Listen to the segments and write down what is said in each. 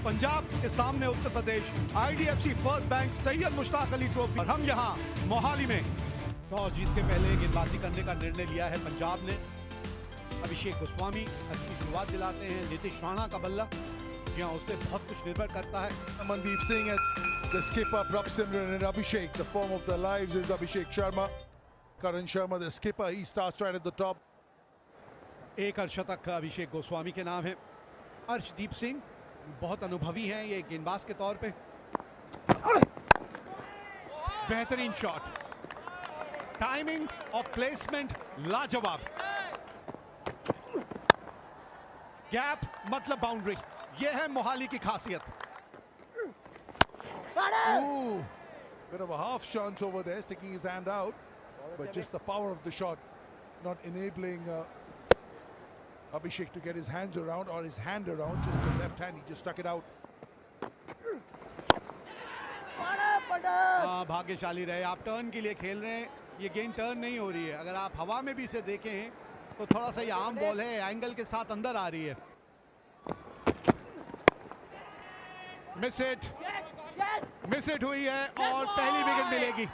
पंजाब के सामने Uttar Pradesh, IDFC first bank Syed Mushtaq Ali trophy. और हम यहाँ मोहाली में टॉस जीत के पहले गेंदबाजी करने का निर्णय लिया है पंजाब ने। अभिषेक गोस्वामी अच्छी शुरुआत दिलाते हैं। नीतीश राणा का बल्ला, जहाँ उससे बहुत कुछ निर्भर करता है। Mandeep Singh and the skipper Prabh Simran and Abhishek. The form of their lives is Abhishek Sharma. Karan Sharma, the skipper, he starts right at the top. एक अर्धशतक अभिषेक गोस्वामी के नाम है। अर्शदीप सिंह बहुत अनुभवी हैं ये गेंदबाज के तौर पे। बेहतरीन शॉट, टाइमिंग और प्लेसमेंट लाजवाब। गैप मतलब बाउंड्री, ये है मोहाली की खासियत। Ooh, bit of a half chance over there, sticking his hand out, but just the power of the shot not enabling Abhishek to get his hands around, or his hand around, just the left hand, he just stuck it out. भाग्यशाली रहे, आप turn के लिए खेल रहे हैं, ये गेंद टर्न नहीं हो रही है। अगर आप हवा में भी इसे देखें तो थोड़ा सा ये आम बॉल है, एंगल के साथ अंदर आ रही है। मिस हिट हुई है और पहली विकेट मिलेगी।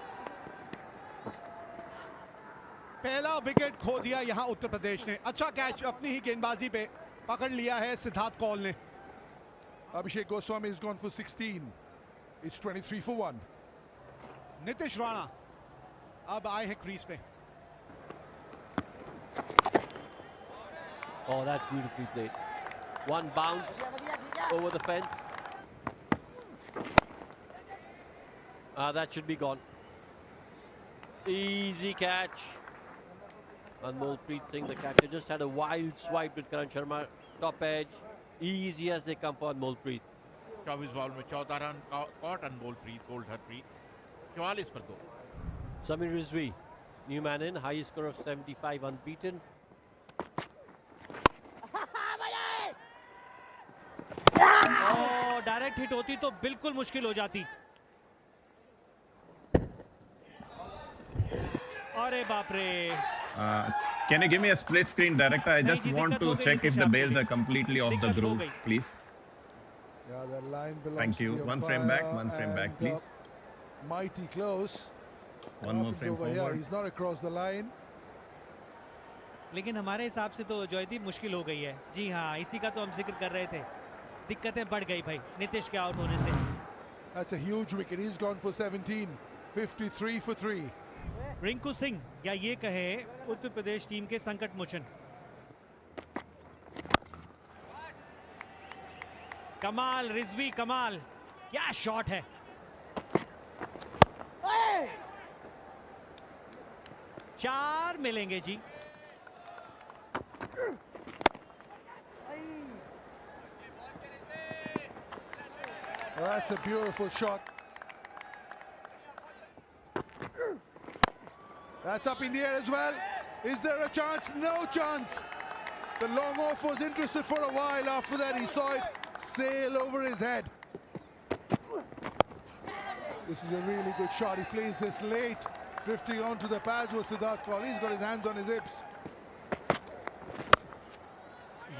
पहला विकेट खो दिया यहां उत्तर प्रदेश ने। अच्छा कैच अपनी ही गेंदबाजी पे पकड़ लिया है सिद्धार्थ कौल ने। Abhishek Goswami has gone for 16. It's 23 for 1. Nitish Rana अब आए हैं क्रीज पे। Oh, that's beautifully played. One bounce over the fence. That should be gone. Easy catch. Anmolpreet Singh, the catcher, just had a wild swipe with Karan Sharma. Top edge. Easy as they come for Anmolpreet. 24 ball में 14 run caught Anmolpreet, bowled Harpreet, 44 पर 2। Samir Rizvi, new man in, highest score of 75, unbeaten. Direct hit होती तो बिल्कुल मुश्किल हो जाती। अरे बाप रे। Can you give me a split screen, director? I just want to check if the bails are completely off the groove, please. Yeah, the line belongs Thank you. to the One frame back, umpire, one frame back, and, please. Mighty close. One more frame over here. forward. He's not across the line. लेकिन हमारे हिसाब से तो जॉयदीप मुश्किल हो गई है। जी हाँ, इसी का तो हम जिक्र कर रहे थे। दिक्कतें बढ़ गई भाई नीतीश के आउट होने से। That's a huge wicket. He's gone for 17. 53 for 3. Rinku Singh, या ये कहे उत्तर प्रदेश टीम के संकट मोचन। कमाल रिजवी, कमाल, क्या शॉट है। चार मिलेंगे जी। Well, that's a beautiful shot. That's up in the air as well. Is there a chance? No chance. The long off was interested for a while. After that, he saw it sail over his head. This is a really good shot. He plays this late, drifting onto the pads with Siddharth Kaul. He's got his hands on his hips.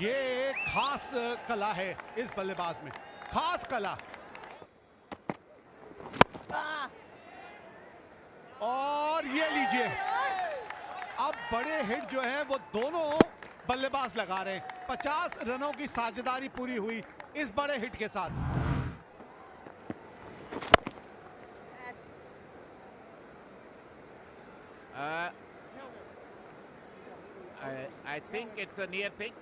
ये एक खास कला है इस बल्लेबाज में, खास कला। और ये लीजिए, अब बड़े हिट जो है वो दोनों बल्लेबाज लगा रहे हैं। 50 रनों की साझेदारी पूरी हुई इस बड़े हिट के साथ। I think it's a near thing.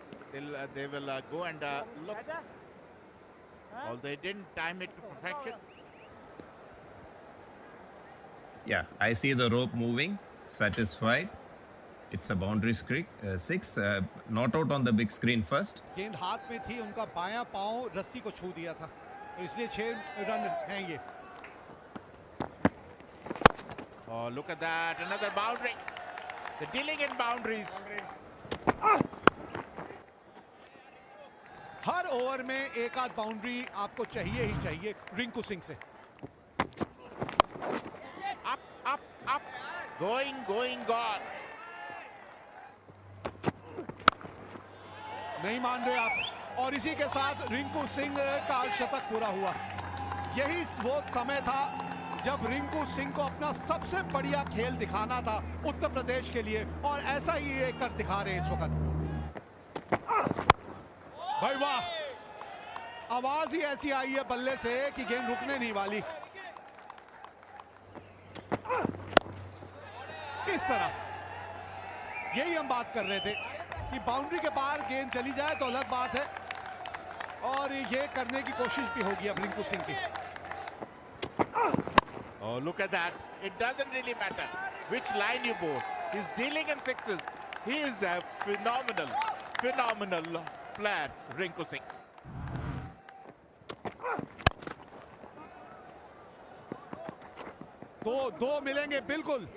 They will go and look. Although they didn't time it to perfection. Yeah, I see the rope moving. Satisfied. It's a boundary six. Not out on the big screen first. गेंद हाथ में थी, उनका बायां पांव रस्सी को छू दिया था, तो इसलिए 6 रन हैं ये। Oh, look at that! Another boundary. The dealing in boundaries. Her over में एक आध बाउंड्री आपको चाहिए ही चाहिए रिंकू सिंह से। Up. Going, gone. नहीं मान रहे आप, और इसी के साथ रिंकू सिंह का शतक पूरा हुआ। यही वो समय था जब रिंकू सिंह को अपना सबसे बढ़िया खेल दिखाना था उत्तर प्रदेश के लिए, और ऐसा ही ये कर दिखा रहे हैं इस वक्त। भाई वाह, आवाज ही ऐसी आई है बल्ले से कि गेंद रुकने नहीं वाली। इस तरह यही हम बात कर रहे थे कि बाउंड्री के पार गेंद चली जाए तो अलग बात है, और ये करने की कोशिश भी होगी अब रिंकू सिंह की। Oh, look at that. It doesn't really matter which line you bowl. He's dealing in sixes. He is a phenomenal player, Rinku Singh. दो मिलेंगे बिल्कुल।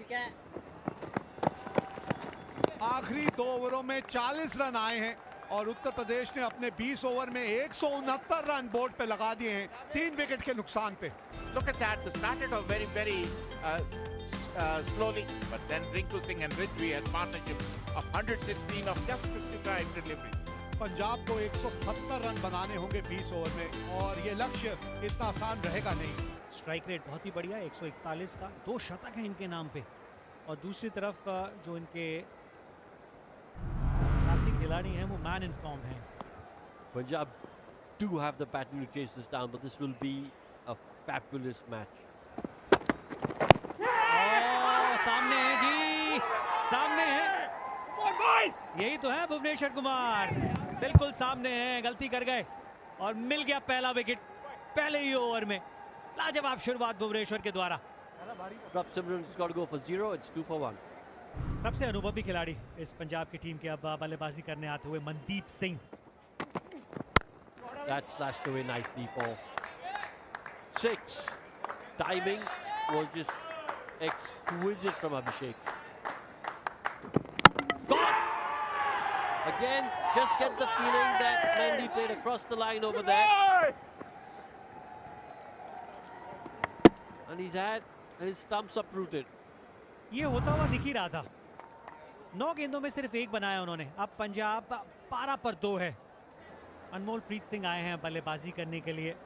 आखिरी 2 ओवरों में 40 रन आए हैं और उत्तर प्रदेश ने अपने 20 ओवर में 169 रन बोर्ड पे लगा दिए हैं 3 विकेट के नुकसान पे। Look at that. They started off very slowly, but then Rinku Singh and Ridgway had partnership of 116 of just 55 delivery. Punjab को 170 रन बनाने होंगे 20 ओवर में, और ये लक्ष्य इतना आसान रहेगा नहीं। स्ट्राइक रेट बहुत ही बढ़िया 141 का, 2 शतक है इनके नाम पे। और दूसरी तरफ जो इनके साथी खिलाड़ी हैं वो मैन इन फॉर्म हैं। Punjab do have the pattern to chase this down, but this will be a fabulous match. सामने है जी, सामने है, यही तो है भुवनेश्वर कुमार, बिल्कुल सामने है, गलती कर गए और मिल गया पहला विकेट पहले ही ओवर में। लाजवाब शुरुआत भुवनेश्वर के द्वारा। Prabh Simran's got to go for 0. It's 2 for 1. सबसे अनुभवी खिलाड़ी इस पंजाब की टीम के अब बल्लेबाजी करने आते हुए Mandeep Singh. That slashed away nicely for 6. Timing was just exquisite from Abhishek. Got! Again, just get the feeling that Mendy played across the line over there. And he's had his stumps uprooted. ये होता हुआ दिख ही रहा था। 9 गेंदों में सिर्फ 1 बनाया उन्होंने। अब पंजाब 12 पर 2 है। अनमोल प्रीत सिंह आए हैं बल्लेबाजी करने के लिए।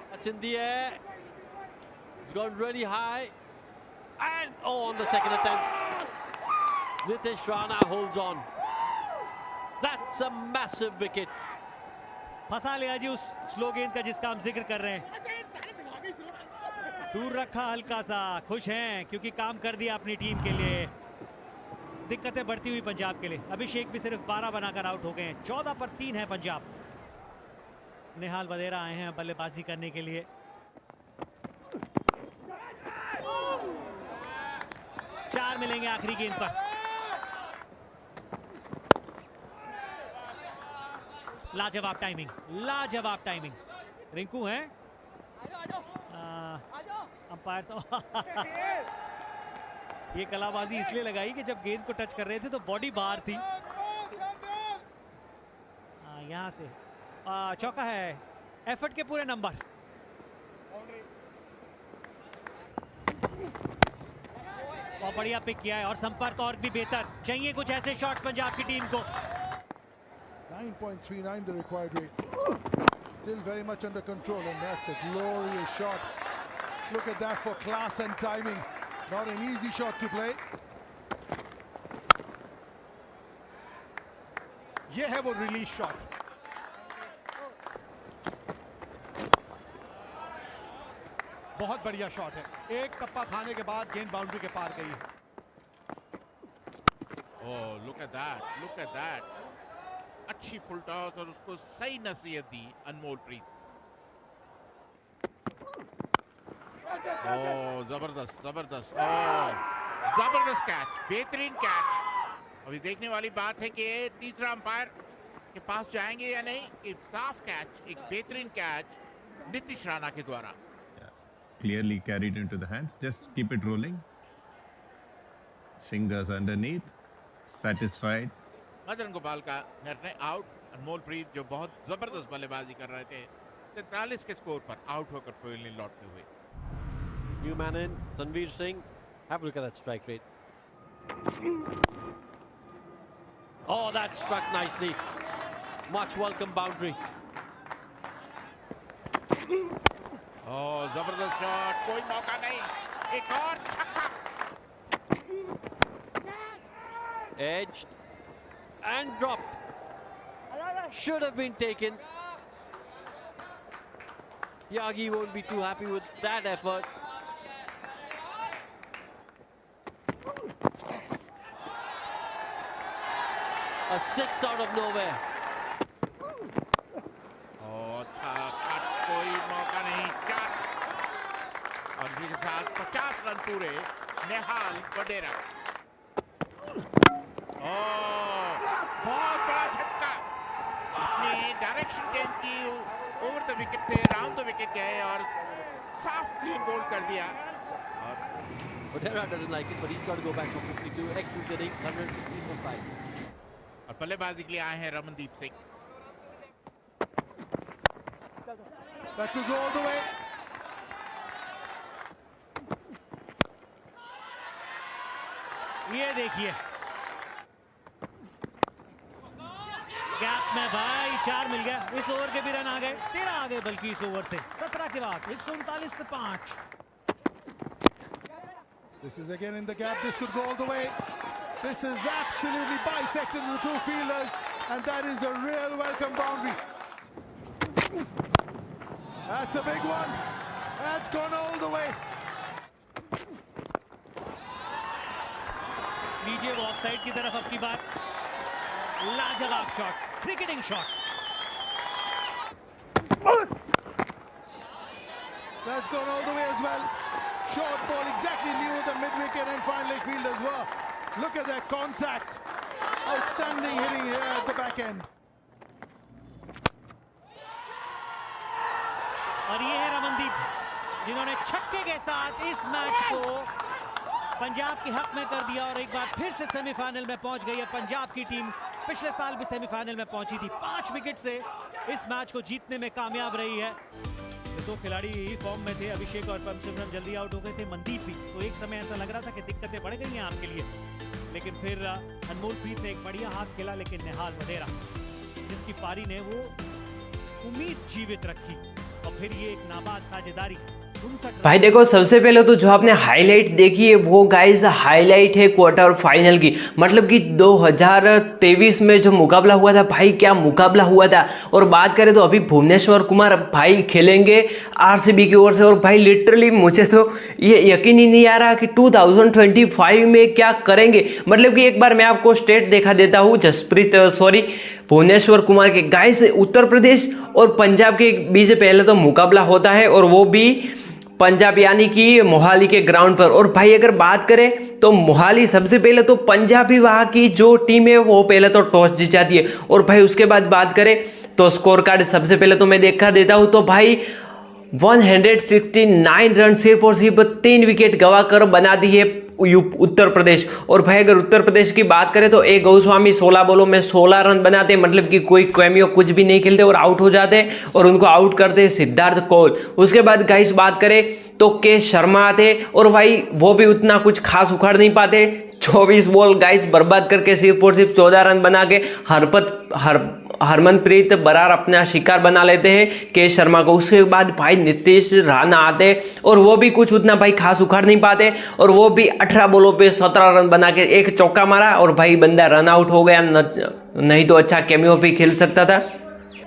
That's in the air. It's gone really high. And on the second attempt, Nitish Rana holds on. That's a massive wicket. फंसा लिया जी उस स्लो गेंद का जिसका हम जिक्र कर रहे हैं। दूर रखा हल्का सा, खुश हैं क्योंकि काम कर दिया अपनी टीम के लिए। दिक्कतें बढ़ती हुई पंजाब के लिए। अभिषेक भी सिर्फ 12 बनाकर आउट हो गए हैं। 14 पर 3 है पंजाब। निहाल वधेरा आए हैं बल्लेबाजी करने के लिए। चार मिलेंगे आखिरी गेंद पर। लाजवाब टाइमिंग, लाजवाब टाइमिंग। रिंकू हैं अंपायर। ये कलाबाजी इसलिए लगाई कि जब गेंद को टच कर रहे थे तो बॉडी बाहर थी। यहां से चौका है, एफर्ट के पूरे नंबर। बहुत बढ़िया पिक किया है और संपर्क और भी बेहतर। चाहिए कुछ ऐसे शॉट्स पंजाब की टीम को। 9.39 the required rate. Still very much under control, and that's a glorious shot. Look at that for class and timing. Not an easy shot to play. ये है वो रिलीज शॉट। बहुत बढ़िया शॉट है। एक टप्पा खाने के बाद गेंद बाउंड्री के पार गई। Oh, look at that. Look at that. अच्छी फुल टॉस और उसको सही नसीहत दी अनमोल प्रीत। ओह जबरदस्त जबरदस्त, जबरदस्त कैच, बेहतरीन कैच। अभी देखने वाली बात है कि तीसरा अंपायर के पास जाएंगे या नहीं। एक साफ कैच, एक बेहतरीन कैच नीतीश राणा के द्वारा। Clearly carried into the hands. Just keep it rolling. Fingers underneath. Satisfied. Madan Gopal का निर्णय आउट। अनमोल प्रीत जो बहुत जबरदस्त बल्लेबाजी कर रहे थे 43 के स्कोर पर आउट होकर पवेलियन लौटते हुए। New man in, Tanveer Singh. Have a look at that strike rate. Oh, that struck nicely. Much welcome boundary. Oh, जबरदस्त शॉट, कोई मौका नहीं, एक और छक्का. Edged and dropped. Should have been taken. Tyagi won't be too happy with that effort. A 6 out of nowhere. और कोई मौका नहीं, 4 और इसी के साथ 50 रन पूरे. नेहाल वडेरा. बहुत बड़ा झटका. अपनी डायरेक्शन चेंज की, ओवर द विकेट थे, राउंड द विकेट गए और साफ क्लीन बोल्ड कर दिया. और Vadera doesn't like it, but he's got to go back for 52. Excellent innings, 115 for 5. और बल्लेबाजी के लिए आए हैं Ramandeep Singh. That could go all the way. ये देखिए गैप में भाई 4 मिल गया. इस ओवर के भी रन आ गए, 13 आ गए बल्कि इस ओवर से. 17 के बाद 139 पे 5. This is again in the gap. This could go all the way. This is absolutely bisected to the two fielders, and that is a real welcome boundary. That's a big one. That's gone all the way. लीजिए वो offside की तरफ अब की बात. लाजवाब shot, cricketing shot. That's gone all the way as well. Short ball exactly knew the mid-wicket and fine leg fielders were. Look at that contact. Outstanding hitting here at the back end. और ये है रमनदीप जिन्होंने छक्के के साथ इस match को पंजाब के हक में कर दिया और एक बार फिर से सेमीफाइनल में पहुंच गई है पंजाब की टीम. पिछले साल भी सेमीफाइनल में पहुंची थी. 5 विकेट से इस मैच को जीतने में कामयाब रही है. ये दो खिलाड़ी फॉर्म में थे, अभिषेक और परमसिमरन जल्दी आउट हो गए थे. मनदीप भी तो एक समय ऐसा लग रहा था कि दिक्कतें बढ़ गई हैं आपके लिए, लेकिन फिर अनमोलप्रीत ने एक बढ़िया हाथ खेला. लेकिन नेहाल वडेरा जिसकी पारी ने वो उम्मीद जीवित रखी और फिर ये एक नाबाद साझेदारी. भाई देखो, सबसे पहले तो जो आपने हाईलाइट देखी है वो गाइस हाईलाइट है क्वार्टर फाइनल की. मतलब कि 2023 में जो मुकाबला हुआ था भाई, क्या मुकाबला हुआ था. और बात करें तो अभी भुवनेश्वर कुमार भाई खेलेंगे आरसीबी की ओर से. और भाई लिटरली मुझे तो ये यकीन ही नहीं आ रहा कि 2025 में क्या करेंगे. मतलब कि एक बार मैं आपको स्टेट दिखा देता हूँ भुवनेश्वर कुमार के. गाइस उत्तर प्रदेश और पंजाब के बीच पहले तो मुकाबला होता है और वो भी पंजाब यानी कि मोहाली के ग्राउंड पर. और भाई अगर बात करें तो मोहाली सबसे पहले तो पंजाबी वहां की जो टीम है वो पहले तो टॉस जीत जाती है. और भाई उसके बाद बात करें तो स्कोर कार्ड सबसे पहले तो मैं देखा देता हूं तो भाई 169 रन सिर्फ और सिर्फ 3 विकेट गंवाकर बना दी है उत्तर प्रदेश. और भाई अगर उत्तर प्रदेश की बात करें तो ए गोस्वामी 16 बॉलों में 16 रन बनाते, मतलब कि कोई कैमियो कुछ भी नहीं खेलते और आउट हो जाते और उनको आउट करते सिद्धार्थ कौल. उसके बाद गाइस बात करें तो के शर्मा आते और भाई वो भी उतना कुछ खास उखाड़ नहीं पाते. 24 बॉल गाइस बर्बाद करके सिर्फ और सिर्फ 14 रन बना के हरमनप्रीत बरार अपना शिकार बना लेते हैं के शर्मा को. उसके बाद भाई नीतीश राणा आते और वो भी कुछ उतना भाई खास उखाड़ नहीं पाते और वो भी 18 बॉलों पे 17 रन बना के एक चौका मारा और भाई बंदा रन आउट हो गया. नहीं तो अच्छा कैमियो भी खेल सकता था.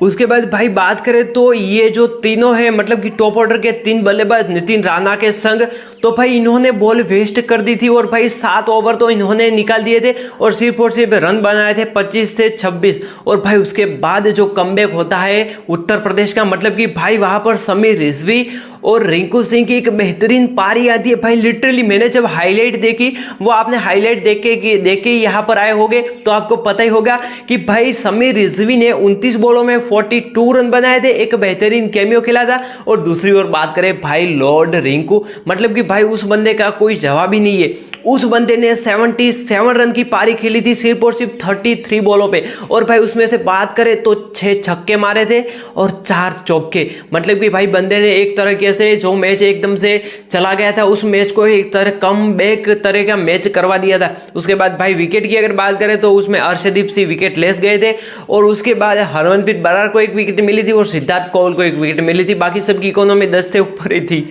उसके बाद भाई बात करें तो ये जो तीनों हैं, मतलब कि टॉप ऑर्डर के 3 बल्लेबाज नितिन राणा के संग, तो भाई इन्होंने बॉल वेस्ट कर दी थी और भाई 7 ओवर तो इन्होंने निकाल दिए थे और सिर्फ रन बनाए थे 25 से 26. और भाई उसके बाद जो कमबैक होता है उत्तर प्रदेश का, मतलब कि भाई वहां पर समीर रिजवी और रिंकू सिंह की एक बेहतरीन पारी आती है. भाई लिटरली मैंने जब हाईलाइट देखी, वो आपने हाईलाइट देख के यहाँ पर आए होंगे तो आपको पता ही होगा कि भाई समीर रिजवी ने 29 बॉलों में 42 रन बनाए थे, एक बेहतरीन कैमियो खेला था. और दूसरी ओर बात करें भाई लॉर्ड रिंकू, मतलब कि भाई उस बंदे का कोई जवाब ही नहीं है। उस बंदे ने 77 रन की पारी खेली थी सिर्फ और सिर्फ 33 बॉलों पे, और भाई उसमें से बात करें तो 6 छक्के मारे थे और 4 चौके। मतलब कि भाई बंदे ने एक तरीके से जो मैच एकदम से चला गया था उस मैच को एक तरह कम बैक तरह का मैच करवा दिया था। उसके बाद भाई विकेट की अगर बात करें तो उसमें अर्शदीप सिंह विकेट लेस गए थे, और उसके बाद हरमनप्रीत बरार को एक विकेट मिली थी और सिद्धार्थ कौल को एक विकेट मिली थी। बाकी सबकी इकोनॉमी 10 से ऊपर ही थी।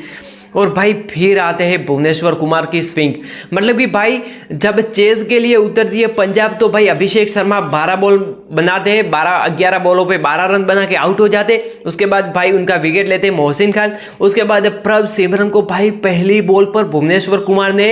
और भाई फिर आते हैं भुवनेश्वर कुमार की स्विंग। मतलब कि भाई जब चेज के लिए उतरती है पंजाब तो भाई अभिषेक शर्मा 12 बॉल बनाते हैं, 11 बॉलों पे 12 रन बना के आउट हो जाते। उसके बाद भाई उनका विकेट लेते हैं मोहसिन खान। उसके बाद प्रभ सिमरन को भाई पहली बॉल पर भुवनेश्वर कुमार ने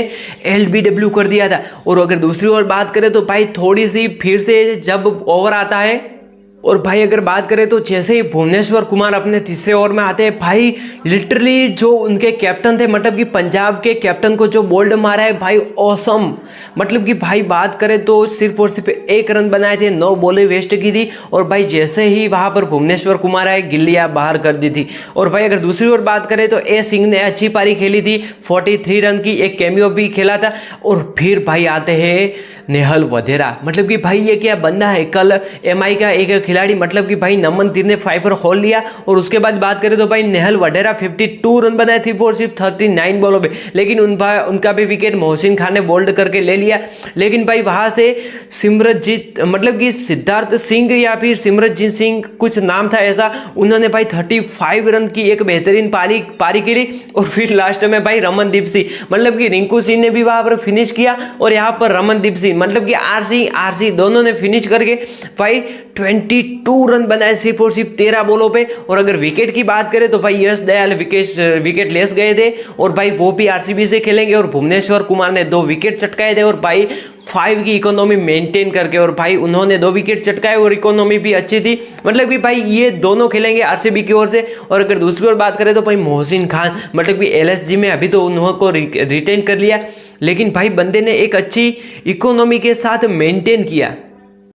LBW कर दिया था। और अगर दूसरी ओर बात करें तो भाई थोड़ी सी फिर से जब ओवर आता है, और भाई अगर बात करें तो जैसे ही भुवनेश्वर कुमार अपने तीसरे ओवर में आते हैं भाई लिटरली जो उनके कैप्टन थे, मतलब कि पंजाब के कैप्टन को जो बोल्ड मारा है भाई ऑसम। मतलब कि भाई बात करें तो सिर्फ और सिर्फ 1 रन बनाए थे, 9 बॉलें वेस्ट की थी। और भाई जैसे ही वहां पर भुवनेश्वर कुमार आए गिल्लियां बाहर कर दी थी। और भाई अगर दूसरी ओर बात करें तो ए सिंह ने अच्छी पारी खेली थी, 43 रन की, एक कैमियो भी खेला था। और फिर भाई आते हैं नेहल वधेरा। मतलब कि भाई ये क्या बंदा है, कल MI का एक खिलाड़ी, मतलब कि भाई नमन तीर ने 5 पर होल लिया। और उसके बाद बात करें तो भाई नेहल वधेरा 52 रन बनाए थे और सिर्फ 39 बॉलों पे, लेकिन उनका भी विकेट मोहसिन खान ने बोल्ड करके ले लिया। लेकिन भाई वहां से सिमरनजीत, मतलब कि सिद्धार्थ सिंह या फिर सिमरनजीत सिंह कुछ नाम था ऐसा, उन्होंने भाई 35 रन की एक बेहतरीन पारी खेली। और फिर लास्ट में भाई रमनदीप सिंह, मतलब कि रिंकू सिंह ने भी वहां पर फिनिश किया और यहाँ पर रमनदीप सिंह, मतलब कि आरसी दोनों ने फिनिश करके भाई 22 रन बनाए सिर्फ और सिर्फ 13 बॉलों पे। और अगर विकेट की बात करें तो भाई यश दयाल विकेट लेस गए थे और भाई वो भी RCB से खेलेंगे। और भुवनेश्वर कुमार ने 2 विकेट चटकाए थे और भाई 5 की इकोनॉमी मेंटेन करके, और भाई उन्होंने 2 विकेट चटकाए और इकोनॉमी भी अच्छी थी। मतलब कि भाई ये दोनों खेलेंगे RCB की ओर से। और अगर दूसरी ओर बात करें तो भाई मोहसिन खान, मतलब कि LSG में अभी तो उन्होंने रिटेन कर लिया, लेकिन भाई बंदे ने एक अच्छी इकोनॉमी के साथ मेंटेन किया।